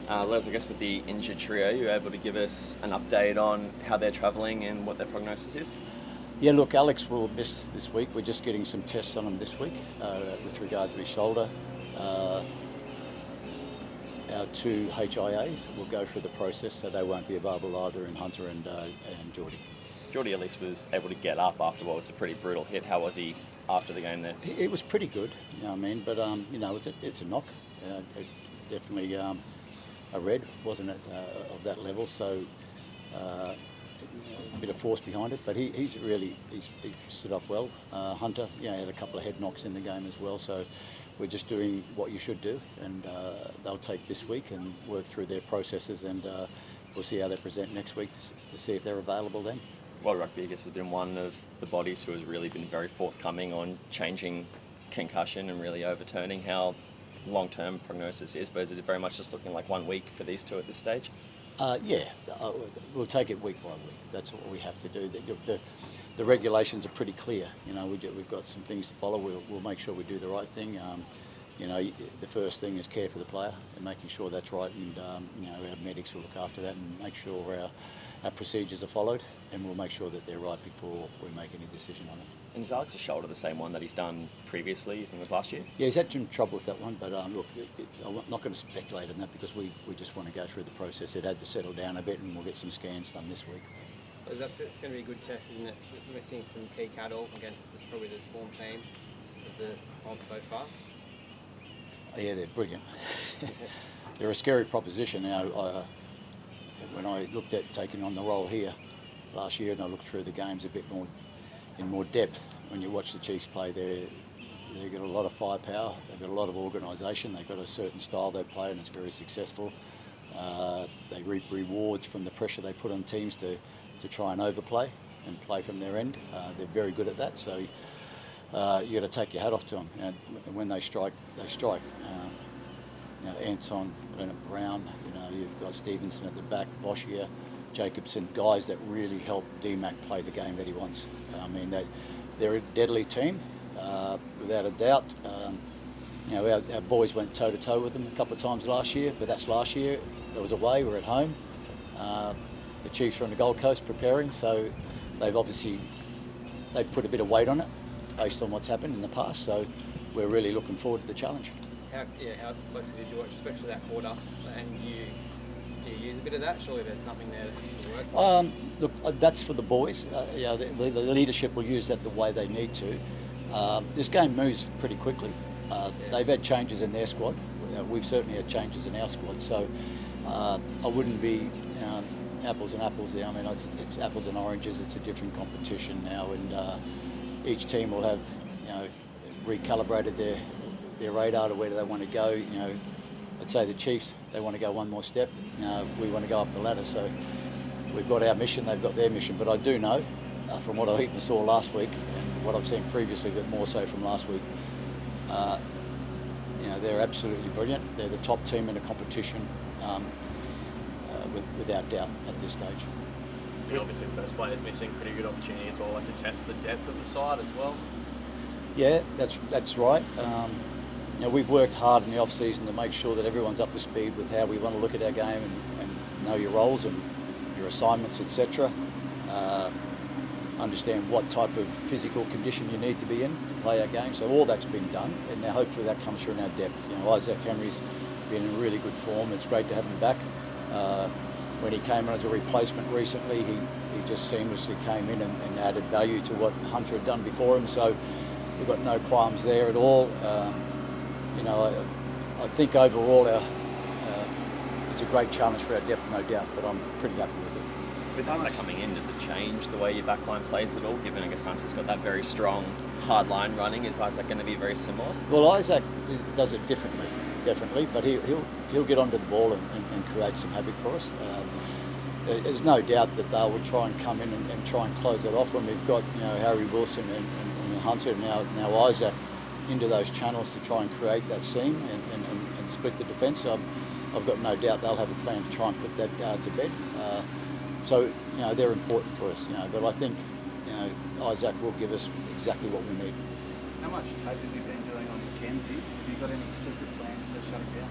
Les, I guess with the injured trio, are you able to give us an update on how they're travelling and what their prognosis is? Yeah, look, Alex will miss this week. We're just getting some tests on him this week with regard to his shoulder. Our two HIAs will go through the process, so they won't be available either in Hunter and Geordie. Geordie at least was able to get up after what was a pretty brutal hit. How was he after the game there? It was pretty good, you know what I mean? But, it's a knock. It definitely a red, wasn't it, of that level, so a bit of force behind it. But he stood up well. Hunter, had a couple of head knocks in the game as well, so we're just doing what you should do, and they'll take this week and work through their processes, and we'll see how they present next week to see if they're available then. World Rugby, I guess, has been one of the bodies who has really been very forthcoming on changing concussion and really overturning how long-term prognosis is, but is it very much just looking like 1 week for these two at this stage? We'll take it week by week. That's what we have to do. The regulations are pretty clear. We've got some things to follow. We'll make sure we do the right thing. The first thing is care for the player and making sure that's right, and our medics will look after that and make sure our procedures are followed, and we'll make sure that they're right before we make any decision on it. And is Alex's shoulder the same one that he's done previously, I think it was last year? Yeah, he's had some trouble with that one, but look, I'm not going to speculate on that because we just want to go through the process. It had to settle down a bit, and we'll get some scans done this week. Well, it's going to be a good test, isn't it? We're seeing some key cattle against probably the form team of the comp so far. Yeah, they're brilliant. They're a scary proposition. When I looked at taking on the role here last year, and I looked through the games a bit more in more depth, when you watch the Chiefs play, they've got a lot of firepower, they've got a lot of organisation, they've got a certain style they play, and it's very successful. They reap rewards from the pressure they put on teams to try and overplay and play from their end. They're very good at that, so you got to take your hat off to them. When they strike, they strike. Anton, Leonard Brown, you've got Stevenson at the back, Boshier, Jacobson, guys that really help D-Mac play the game that he wants. They're a deadly team, without a doubt. Our boys went toe-to-toe with them a couple of times last year, but that's last year. There was away, we're at home. The Chiefs are on the Gold Coast preparing, so they've put a bit of weight on it based on what's happened in the past, so we're really looking forward to the challenge. How closely did you watch, especially that quarter, and do you use a bit of that? Surely there's something there to work with. Look, that's for the boys. The leadership will use that the way they need to. This game moves pretty quickly. They've had changes in their squad. We've certainly had changes in our squad, so I wouldn't be apples and apples there. It's apples and oranges. It's a different competition now, and each team will have recalibrated their radar to where do they want to go. I'd say the Chiefs, they want to go one more step. We want to go up the ladder. So we've got our mission, they've got their mission. But I do know, from what I even saw last week and what I've seen previously, but more so from last week, they're absolutely brilliant. They're the top team in the competition, without doubt at this stage. Obviously, the first player's missing, pretty good opportunity as well, to test the depth of the side as well. Yeah, that's right. We've worked hard in the off-season to make sure that everyone's up to speed with how we want to look at our game and know your roles and your assignments, etc. Understand what type of physical condition you need to be in to play our game. So all that's been done, and now hopefully that comes through in our depth. Isaac Henry's been in really good form. It's great to have him back. When he came in as a replacement recently, he just seamlessly came in and added value to what Hunter had done before him. So we've got no qualms there at all. I think overall it's a great challenge for our depth, no doubt, but I'm pretty happy with it. With Isaac coming in, does it change the way your backline plays at all, given I guess Hunter's got that very strong hard line running? Is Isaac going to be very similar? Well, Isaac does it differently, definitely, but he'll get onto the ball and create some havoc for us. There's no doubt that they will try and come in and try and close it off when we've got Harry Wilson and Hunter and now Isaac into those channels to try and create that seam and split the defence. So I've got no doubt they'll have a plan to try and put that to bed. So they're important for us. But I think Isaac will give us exactly what we need. How much tape have you been doing on Mackenzie? Have you got any secret plans to shut it down?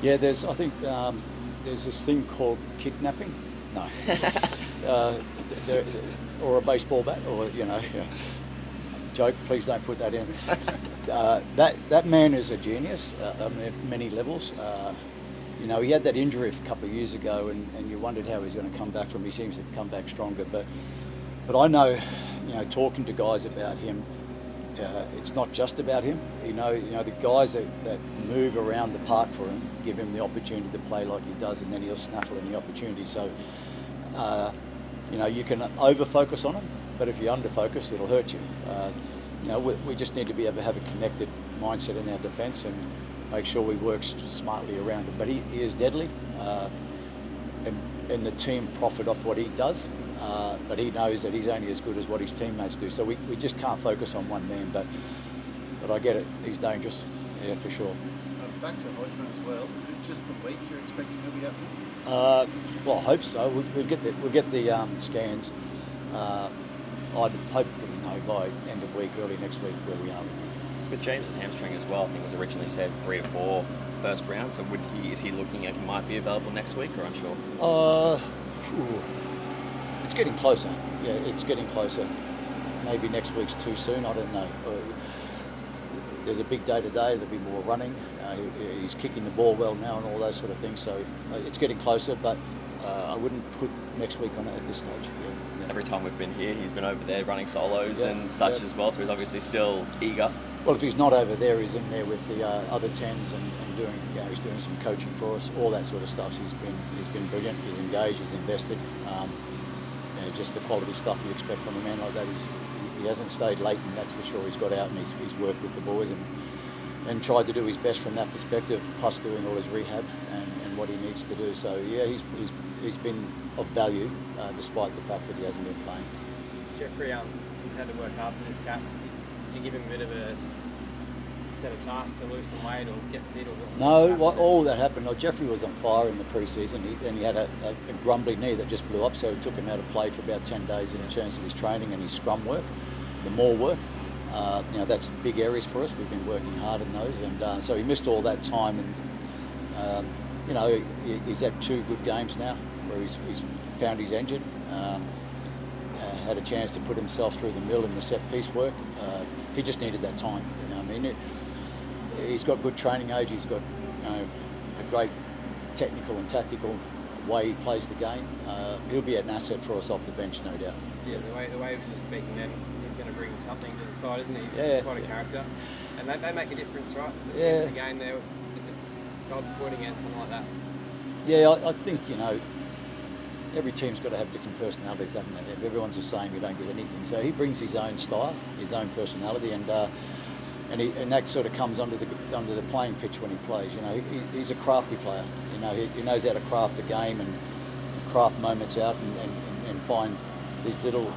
Yeah, I think there's this thing called kidnapping. No. uh, there, or a baseball bat, or yeah. Joke. Please don't put that in. That man is a genius on many levels. He had that injury a couple of years ago, and you wondered how he's going to come back from. He seems to come back stronger, but I know, talking to guys about him, it's not just about him. The guys that move around the park for him give him the opportunity to play like he does, and then he'll snaffle in the opportunity. So, you can over-focus on him, but if you under-focus, it'll hurt you. We just need to be able to have a connected mindset in our defence and make sure we work smartly around him. But he is deadly, and the team profit off what he does. But he knows that he's only as good as what his teammates do. So we just can't focus on one man. But I get it. He's dangerous. Yeah, for sure. Back to Hodgman as well. Is it just the week you're expecting he'll be out for? Well, I hope so. We'll get the scans. I'd hopefully know by end of week, early next week, where we are with him. With James's hamstring as well, I think it was originally said 3 or 4 first round. So is he looking like he might be available next week, or unsure? It's getting closer. Yeah, it's getting closer. Maybe next week's too soon. I don't know. There's a big day today. There'll be more running. He's kicking the ball well now and all those sort of things. So it's getting closer, but I wouldn't put next week on it at this stage. Yeah. Every time we've been here, he's been over there running solos and such as well. So he's obviously still eager. Well, if he's not over there, he's in there with the other 10s and doing. He's doing some coaching for us, all that sort of stuff. So he's been brilliant. He's engaged. He's invested. Just the quality stuff you expect from a man like that. He hasn't stayed late, and that's for sure. He's got out and he's worked with the boys and tried to do his best from that perspective, plus doing all his rehab and what he needs to do. So yeah, he's been of value despite the fact that he hasn't been playing. Jeffrey, he's had to work hard for this cap. You give him a bit of a set of tasks to lose some weight or get fit, or all that happened. Jeffrey was on fire in the pre-season, and he had a grumbly knee that just blew up, so it took him out of play for about 10 days in terms of his training and his scrum work, the more work. That's big areas for us. We've been working hard in those, and so he missed all that time. And he's had 2 good games now where he's found his engine. Had a chance to put himself through the mill in the set piece work. He just needed that time. He's got good training age. He's got a great technical and tactical way he plays the game. He'll be an asset for us off the bench, no doubt. Yeah, the way he was just speaking then, he's going to bring something to the side, isn't he? Yeah. He's quite a character. And they make a difference, right? At the Yeah. end of the game there, if it's God put against something like that. Yeah, I think, every team's got to have different personalities, haven't they? If everyone's the same, you don't get anything. So he brings his own style, his own personality, and that sort of comes onto the playing pitch when he plays. He's a crafty player. He knows how to craft the game and craft moments out and find these little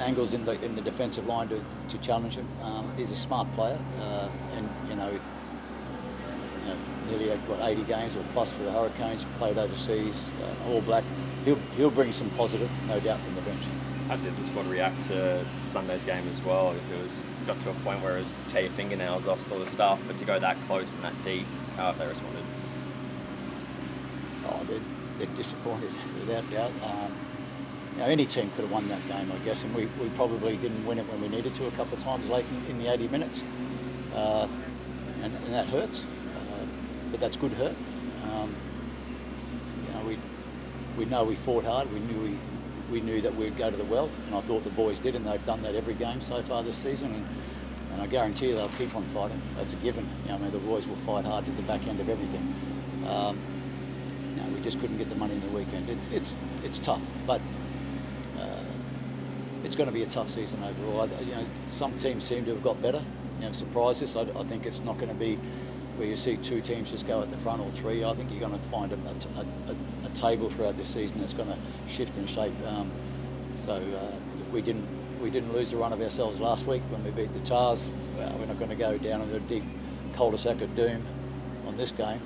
angles in the defensive line to challenge him. He's a smart player, and nearly 80 games or plus for the Hurricanes, played overseas, All Black. He'll bring some positive, no doubt, from the bench. How did the squad react to Sunday's game as well? Because it got to a point where it was tear your fingernails off sort of stuff, but to go that close and that deep, how have they responded? Oh, they're disappointed, without doubt. Any team could have won that game, I guess, and we probably didn't win it when we needed to a couple of times late in the 80 minutes, and that hurts. But that's good hurt. We know we fought hard. We knew that we'd go to the well, and I thought the boys did, and they've done that every game so far this season. And I guarantee you they'll keep on fighting. That's a given. The boys will fight hard at the back end of everything. We just couldn't get the money in the weekend. It's tough, but it's going to be a tough season overall. Some teams seem to have got better. Surprised us. I think it's not going to be where you see 2 teams just go at the front or 3. I think you're going to find a table throughout this season that's going to shift and shape. We didn't lose the run of ourselves last week when we beat the Tars. We're not going to go down in the deep cul-de-sac of doom on this game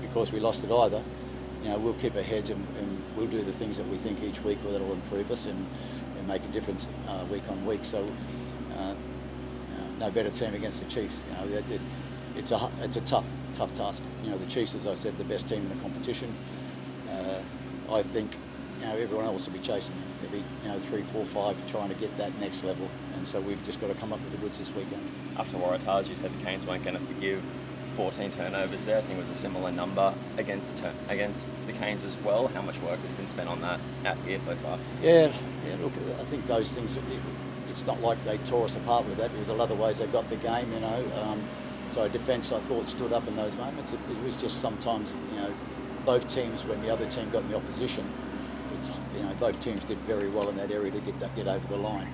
because we lost it either. We'll keep our heads and we'll do the things that we think each week that will improve us and make a difference week on week. So no better team against the Chiefs. it's a tough task. You know, the Chiefs, as I said, the best team in the competition. I think, you know, everyone else will be chasing them. There'll be, you know, 3, 4, 5 trying to get that next level, and so we've just got to come up with the goods this weekend. After Waratahs, you said the Canes weren't going to forgive 14 turnovers there. I think it was a similar number against the Canes as well. How much work has been spent on that out here so far? Yeah. Look, I think those things. It's not like they tore us apart with that. There's a lot of ways they got the game, you know. So defence, I thought, stood up in those moments. It was just sometimes, you know, both teams, when the other team got in the opposition, you know, both teams did very well in that area to get over the line.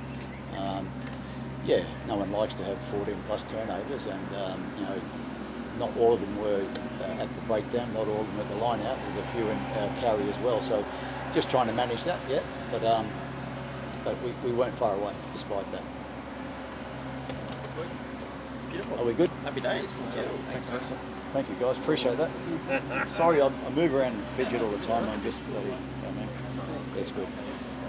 Yeah, no one likes to have 14 plus turnovers, and you know, not all of them were at the breakdown, not all of them at the line out. There's a few in carry as well. So just trying to manage that, yeah. But we weren't far away despite that. Beautiful. Are we good? Happy days. Thanks, mate. Thank you, guys. Appreciate that. Sorry, I move around and fidget all the time. I'm just bloody, I mean, that's good.